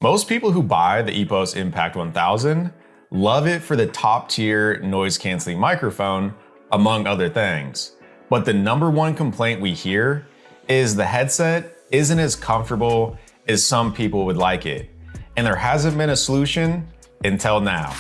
Most people who buy the EPOS Impact 1000 love it for the top tier noise canceling microphone, among other things. But the number one complaint we hear is the headset isn't as comfortable as some people would like it. And there hasn't been a solution until now.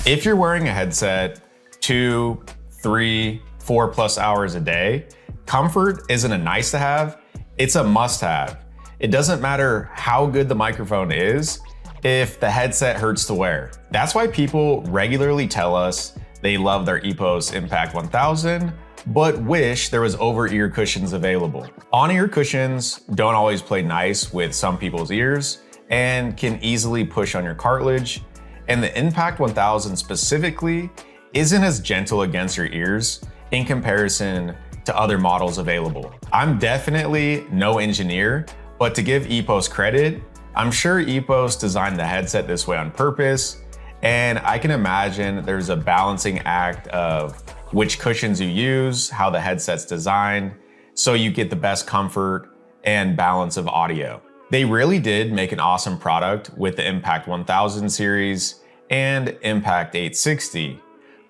If you're wearing a headset 2, 3, 4+ hours a day, comfort isn't a nice to have, it's a must have. It doesn't matter how good the microphone is if the headset hurts to wear. That's why people regularly tell us they love their EPOS Impact 1000, but wish there was over-ear cushions available. On-ear cushions don't always play nice with some people's ears and can easily push on your cartilage, and the Impact 1000 specifically isn't as gentle against your ears in comparison to other models available. I'm definitely no engineer, but to give EPOS credit, I'm sure EPOS designed the headset this way on purpose, and I can imagine there's a balancing act of which cushions you use, how the headset's designed, so you get the best comfort and balance of audio. They really did make an awesome product with the Impact 1000 series and Impact 860.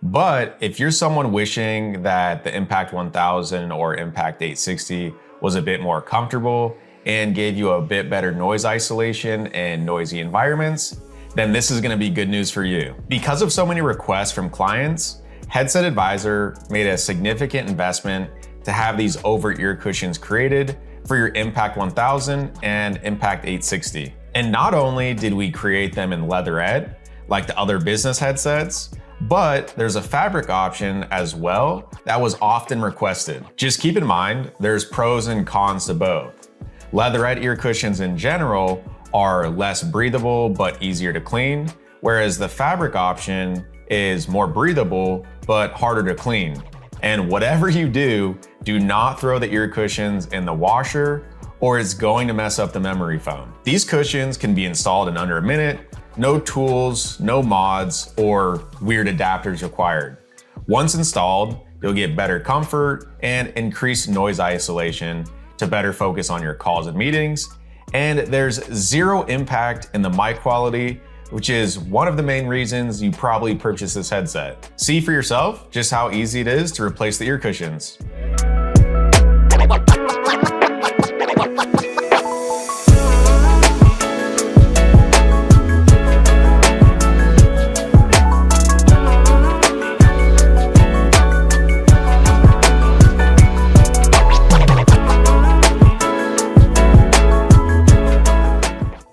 But if you're someone wishing that the Impact 1000 or Impact 860 was a bit more comfortable and gave you a bit better noise isolation in noisy environments, then this is gonna be good news for you. Because of so many requests from clients, Headset Advisor made a significant investment to have these over-ear cushions created for your Impact 1000 and Impact 860. And not only did we create them in leatherette, like the other business headsets, but there's a fabric option as well that was often requested. Just keep in mind, there's pros and cons to both. Leatherette ear cushions in general are less breathable but easier to clean, whereas the fabric option is more breathable but harder to clean. And whatever you do, do not throw the ear cushions in the washer or it's going to mess up the memory foam. These cushions can be installed in under a minute, no tools, no mods, or weird adapters required. Once installed, you'll get better comfort and increased noise isolation to better focus on your calls and meetings. And there's zero impact in the mic quality, which is one of the main reasons you probably purchased this headset. See for yourself just how easy it is to replace the ear cushions.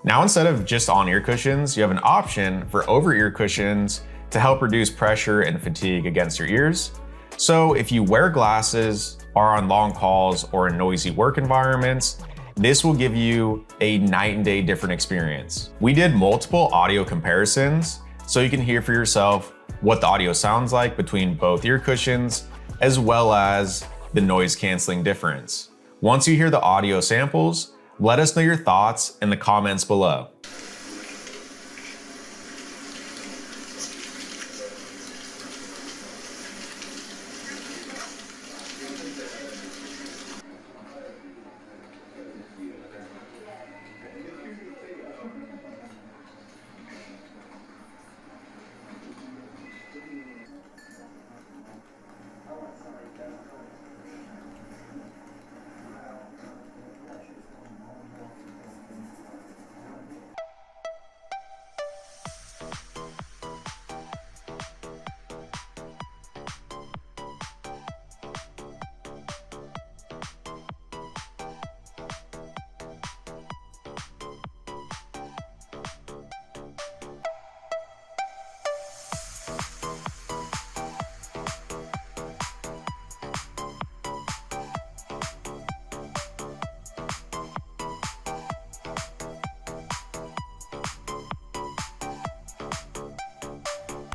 Now, instead of just on-ear cushions, you have an option for over-ear cushions to help reduce pressure and fatigue against your ears. So if you wear glasses, are on long calls, or in noisy work environments, this will give you a night and day different experience. We did multiple audio comparisons so you can hear for yourself what the audio sounds like between both ear cushions, as well as the noise canceling difference. Once you hear the audio samples, let us know your thoughts in the comments below.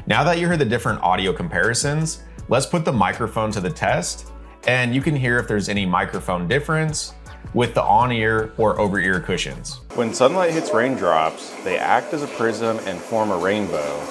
Now that you heard the different audio comparisons, let's put the microphone to the test and you can hear if there's any microphone difference with the on-ear or over-ear cushions. When sunlight hits raindrops, they act as a prism and form a rainbow.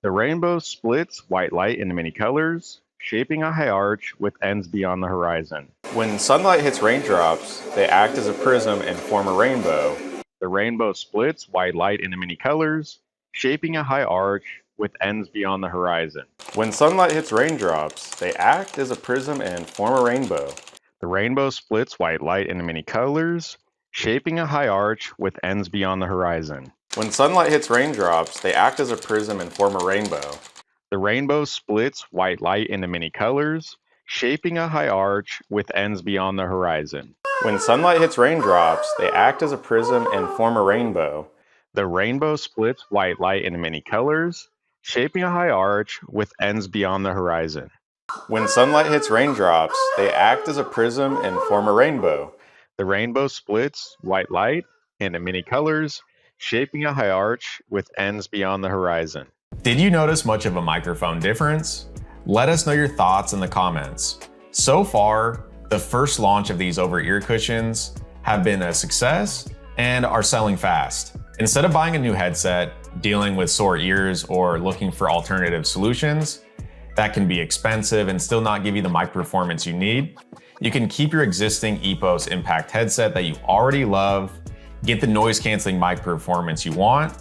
The rainbow splits white light into many colors, shaping a high arch with ends beyond the horizon. When sunlight hits raindrops, they act as a prism and form a rainbow. The rainbow splits white light into many colors, shaping a high arch with ends beyond the horizon. When sunlight hits raindrops, they act as a prism and form a rainbow. The rainbow splits white light into many colors, shaping a high arch with ends beyond the horizon. When sunlight hits raindrops, they act as a prism and form a rainbow. The rainbow splits white light into many colors, shaping a high arch with ends beyond the horizon. When sunlight hits raindrops, they act as a prism and form a rainbow. The rainbow splits white light into many colors, shaping a high arch with ends beyond the horizon. When sunlight hits raindrops, they act as a prism and form a rainbow. The rainbow splits white light into many colors, shaping a high arch with ends beyond the horizon. Did you notice much of a microphone difference? Let us know your thoughts in the comments. So far, the first launch of these over-ear cushions have been a success and are selling fast. Instead of buying a new headset, dealing with sore ears, or looking for alternative solutions that can be expensive and still not give you the mic performance you need, you can keep your existing EPOS Impact headset that you already love, get the noise canceling mic performance you want,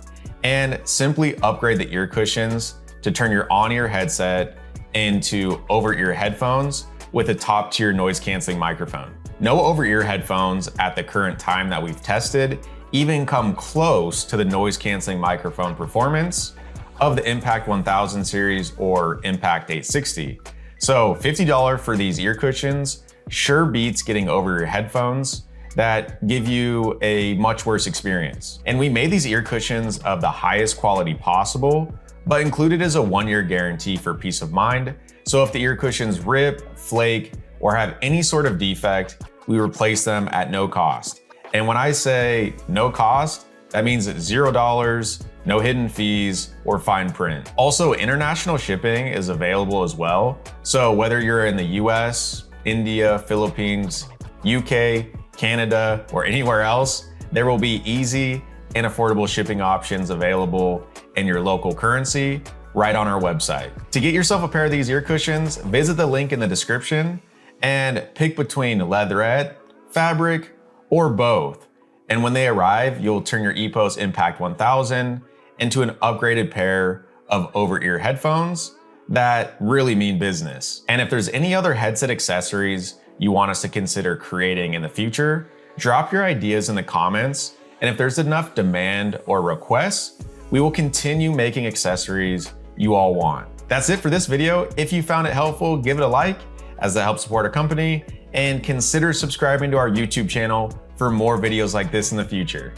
and simply upgrade the ear cushions to turn your on-ear headset into over-ear headphones with a top-tier noise canceling microphone. No over-ear headphones at the current time that we've tested even come close to the noise canceling microphone performance of the Impact 1000 series or Impact 860. So $50 for these ear cushions sure beats getting over-ear headphones that give you a much worse experience. And we made these ear cushions of the highest quality possible, but included is a 1-year guarantee for peace of mind. So if the ear cushions rip, flake, or have any sort of defect, we replace them at no cost. And when I say no cost, that means $0, no hidden fees, or fine print. Also, international shipping is available as well. So whether you're in the US, India, Philippines, UK, Canada, or anywhere else, there will be easy and affordable shipping options available in your local currency right on our website. To get yourself a pair of these ear cushions, visit the link in the description and pick between Leatherette, Fabric, or both. And when they arrive, you'll turn your EPOS Impact 1000 into an upgraded pair of over-ear headphones that really mean business. And if there's any other headset accessories you want us to consider creating in the future, drop your ideas in the comments. And if there's enough demand or requests, we will continue making accessories you all want. That's it for this video. If you found it helpful, give it a like, as that helps support our company, and consider subscribing to our YouTube channel for more videos like this in the future.